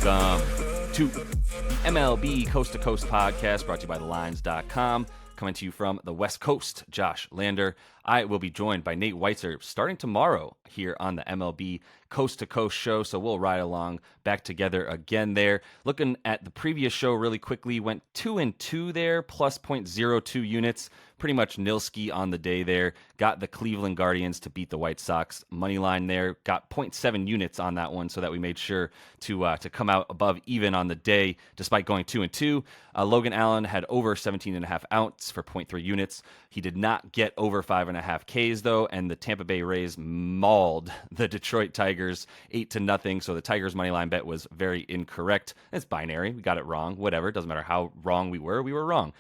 Welcome to MLB Coast to Coast podcast brought to you by thelines.com. Coming to you from the West Coast, Josh Lander. I will be joined by Nate Weitzer starting tomorrow here on the MLB Coast to Coast show. So we'll ride along back together again there. Looking at the previous show really quickly, went 2-2 there, plus 0.02 units. Pretty much nilski on the day there. Got the Cleveland Guardians to beat the White Sox money line there. Got 0.7 units on that one, so that we made sure to come out above even on the day, despite going 2-2. Logan Allen had over 17.5 outs for 0.3 units. He did not get over 5.5 Ks though, and the Tampa Bay Rays mauled the Detroit Tigers 8-0. So the Tigers money line bet was very incorrect. It's binary. We got it wrong. Whatever. Doesn't matter how wrong we were wrong.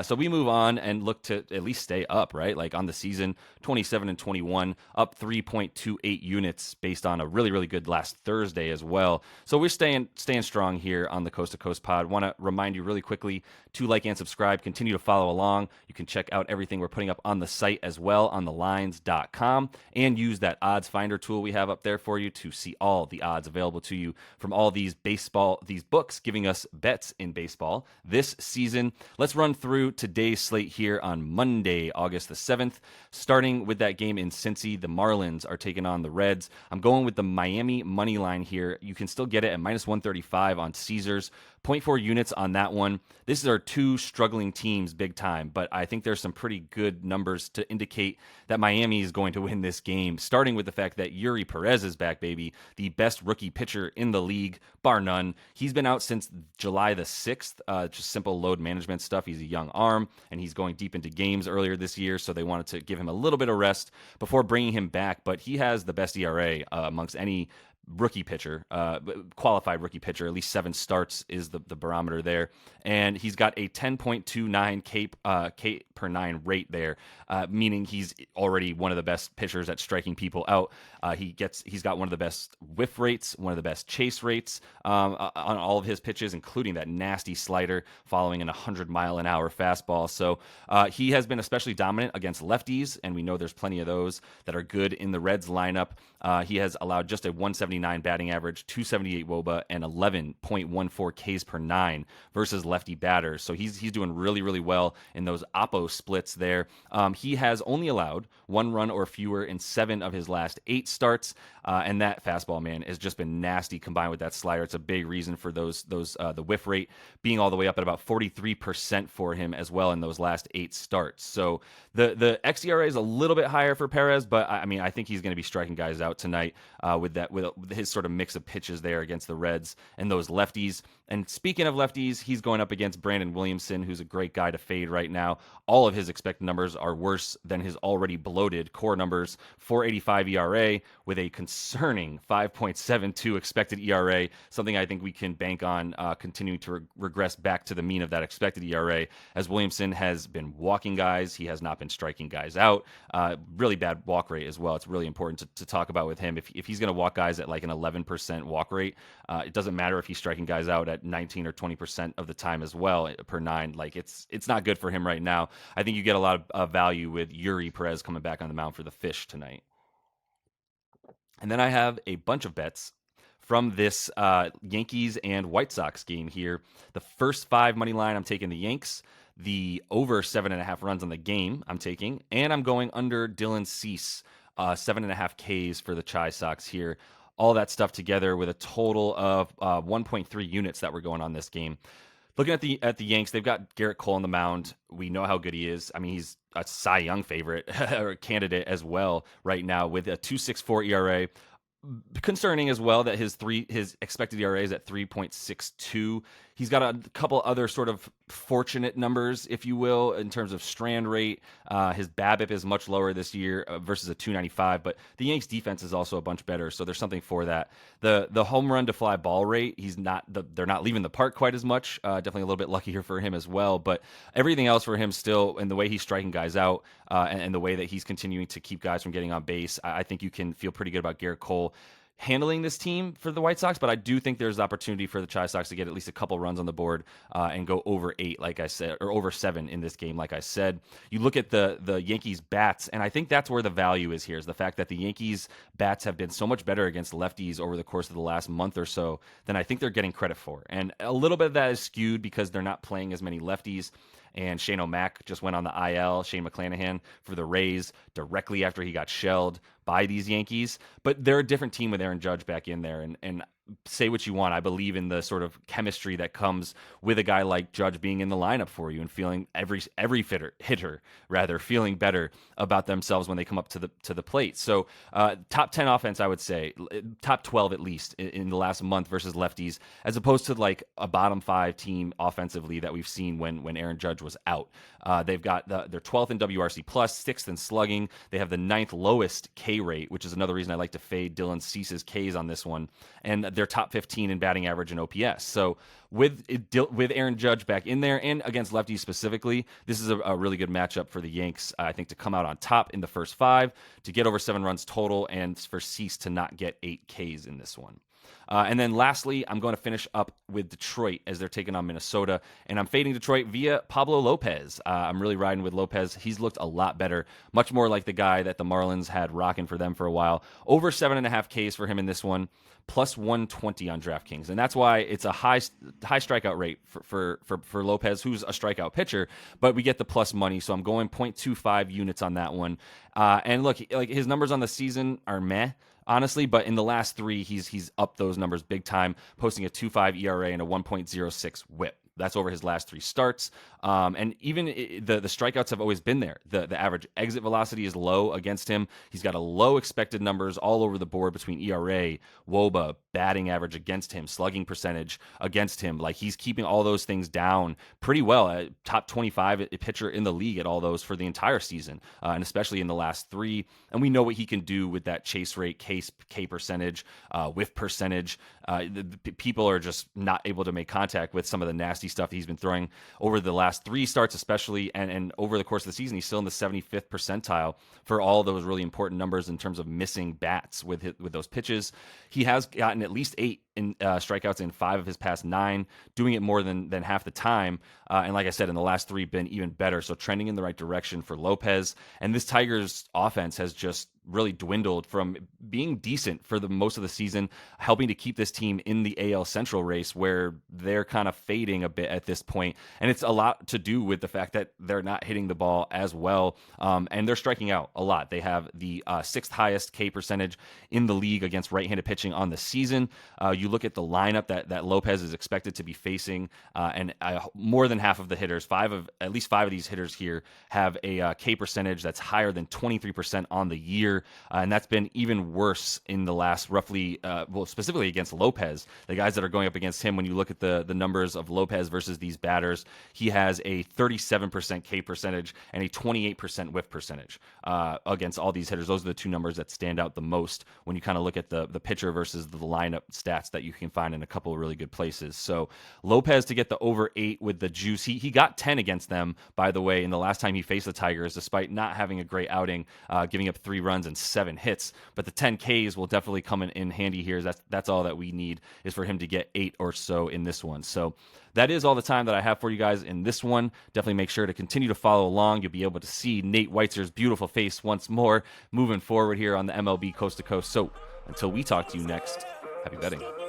So we move on and look to at least stay up, right? Like on the season, 27-21, up 3.28 units based on a really, really good last Thursday as well. So we're staying strong here on the Coast to Coast pod. Want to remind you really quickly to like and subscribe. Continue to follow along. You can check out everything we're putting up on the site as well on thelines.com, and use that odds finder tool we have up there for you to see all the odds available to you from all these books giving us bets in baseball this season. Let's run through today's slate here on Monday, August the 7th, starting with that game in Cincy. The Marlins are taking on the Reds. I'm going with the Miami money line here. You can still get it at minus 135 on Caesars. 0.4 units on that one. This is our two struggling teams big time, but I think there's some pretty good numbers to indicate that Miami is going to win this game, starting with the fact that Yuri Perez is back, baby, the best rookie pitcher in the league, bar none. He's been out since July the 6th, just simple load management stuff. He's a young arm, and he's going deep into games earlier this year, so they wanted to give him a little bit of rest before bringing him back, but he has the best ERA amongst any rookie pitcher, qualified rookie pitcher. At least 7 starts is the barometer there, and he's got a 10.29 K per 9 rate there, meaning he's already one of the best pitchers at striking people out. He's got one of the best whiff rates, one of the best chase rates on all of his pitches, including that nasty slider following an 100-mile-an-hour fastball. So he has been especially dominant against lefties, and we know there's plenty of those that are good in the Reds lineup. He has allowed just a 179 batting average, 278 WOBA, and 11.14 Ks per 9 versus lefty batters. So he's doing really, really well in those oppo splits there. He has only allowed 1 run or fewer in 7 of his last 8 starts, and that fastball, man, has just been nasty combined with that slider. It's a big reason for the whiff rate being all the way up at about 43% for him as well in those last 8 starts. So the xERA is a little bit higher for Perez, but I mean, I think he's going to be striking guys out tonight with his sort of mix of pitches there against the Reds and those lefties. And speaking of lefties, he's going up against Brandon Williamson, who's a great guy to fade right now. All of his expected numbers are worse than his already bloated core numbers. 4.85 ERA with a concerning 5.72 expected ERA, something I think we can bank on continuing to regress back to the mean of that expected ERA, as Williamson has been walking guys. He has not been striking guys out. Really bad walk rate as well. It's really important to talk about with him. If he's going to walk guys at like an 11% walk rate, it doesn't matter if he's striking guys out at 19 or 20% of the time as well per 9. Like it's not good for him right now. I think you get a lot of value with Yuri Perez coming back on the mound for the Fish tonight. And then I have a bunch of bets from this Yankees and White Sox game here. The first 5 money line, I'm taking the Yanks. The over 7.5 runs on the game, I'm taking. And I'm going under Dylan Cease, 7.5 Ks for the Chi Sox here. All that stuff together with a total of 1.3 units that were going on this game. Looking at the Yanks, they've got Garrett Cole on the mound. We know how good he is. I mean, he's a Cy Young favorite or candidate as well right now with a 2.64 ERA. Concerning as well that his expected ERA is at 3.62. He's got a couple other sort of fortunate numbers, if you will, in terms of strand rate. His BABIP is much lower this year versus a 295, but the Yanks defense is also a bunch better, so there's something for that. The home run to fly ball rate, they're not leaving the park quite as much. Definitely a little bit luckier for him as well, but everything else for him still, and the way he's striking guys out, and the way that he's continuing to keep guys from getting on base, I think you can feel pretty good about Garrett Cole. handling this team for the White Sox, but I do think there's opportunity for the Chi Sox to get at least a couple runs on the board and go over 8, like I said, or over 7 in this game, like I said. You look at the Yankees bats, and I think that's where the value is here, is the fact that the Yankees bats have been so much better against lefties over the course of the last month or so than I think they're getting credit for. And a little bit of that is skewed because they're not playing as many lefties. And Shane O'Mac just went on the IL, Shane McClanahan, for the Rays directly after he got shelled by these Yankees. But they're a different team with Aaron Judge back in there. And say what you want, I believe in the sort of chemistry that comes with a guy like Judge being in the lineup for you and feeling every hitter feeling better about themselves when they come up to the plate. So top 10 offense, I would say, top 12 at least in the last month versus lefties, as opposed to like a bottom 5 team offensively that we've seen when Aaron Judge was out. They've got they're 12th in WRC plus, 6th in slugging. They have the 9th lowest K rate, which is another reason I like to fade Dylan Cease's Ks on this one. And they're top 15 in batting average and OPS. So with Aaron Judge back in there and against lefties specifically, this is a really good matchup for the Yanks, I think, to come out on top in the first 5, to get over 7 runs total, and for Cease to not get 8 Ks in this one. And then lastly, I'm going to finish up with Detroit as they're taking on Minnesota. And I'm fading Detroit via Pablo Lopez. I'm really riding with Lopez. He's looked a lot better, much more like the guy that the Marlins had rocking for them for a while. Over 7.5 Ks for him in this one, plus 120 on DraftKings. And that's why it's a high strikeout rate for Lopez, who's a strikeout pitcher, but we get the plus money. So I'm going 0.25 units on that one. And look, like his numbers on the season are meh, honestly, but in the last 3, he's up those numbers big time, posting a 2.5 ERA and a 1.06 WHIP. That's over his last 3 starts. And even the strikeouts have always been there. The average exit velocity is low against him. He's got a low expected numbers all over the board between ERA, WOBA, batting average against him, slugging percentage against him. Like, he's keeping all those things down pretty well. Top 25 pitcher in the league at all those for the entire season, and especially in the last 3. And we know what he can do with that chase rate, K percentage, whiff percentage. People are just not able to make contact with some of the nasty stuff he's been throwing over the last 3 starts, especially, and over the course of the season. He's still in the 75th percentile for all those really important numbers in terms of missing bats with those pitches. He has gotten at least 8 in strikeouts in 5 of his past 9, doing it more than half the time. And like I said, in the last 3, been even better. So trending in the right direction for Lopez. And this Tigers offense has just really dwindled from being decent for the most of the season, helping to keep this team in the AL Central race, where they're kind of fading a bit at this point. And it's a lot to do with the fact that they're not hitting the ball as well, and they're striking out a lot. They have the 6th highest K percentage in the league against right-handed pitching on the season. You look at the lineup that Lopez is expected to be facing, and more than half of the hitters, at least 5 of these hitters here, have a K percentage that's higher than 23% on the year. And that's been even worse in the last roughly, specifically against Lopez. The guys that are going up against him, when you look at the numbers of Lopez versus these batters, he has a 37% K percentage and a 28% whiff percentage against all these hitters. Those are the 2 numbers that stand out the most when you kind of look at the pitcher versus the lineup stats that you can find in a couple of really good places. So Lopez to get the over 8 with the juice. He got 10 against them, by the way, in the last time he faced the Tigers, despite not having a great outing, giving up 3 runs and 7 hits. But the 10 Ks will definitely come in handy here. That's all that we need, is for him to get 8 or so in this one. So that is all the time that I have for you guys in this one. Definitely make sure to continue to follow along. You'll be able to see Nate Weitzer's beautiful face once more moving forward here on the MLB Coast to Coast. So until we talk to you next, happy betting.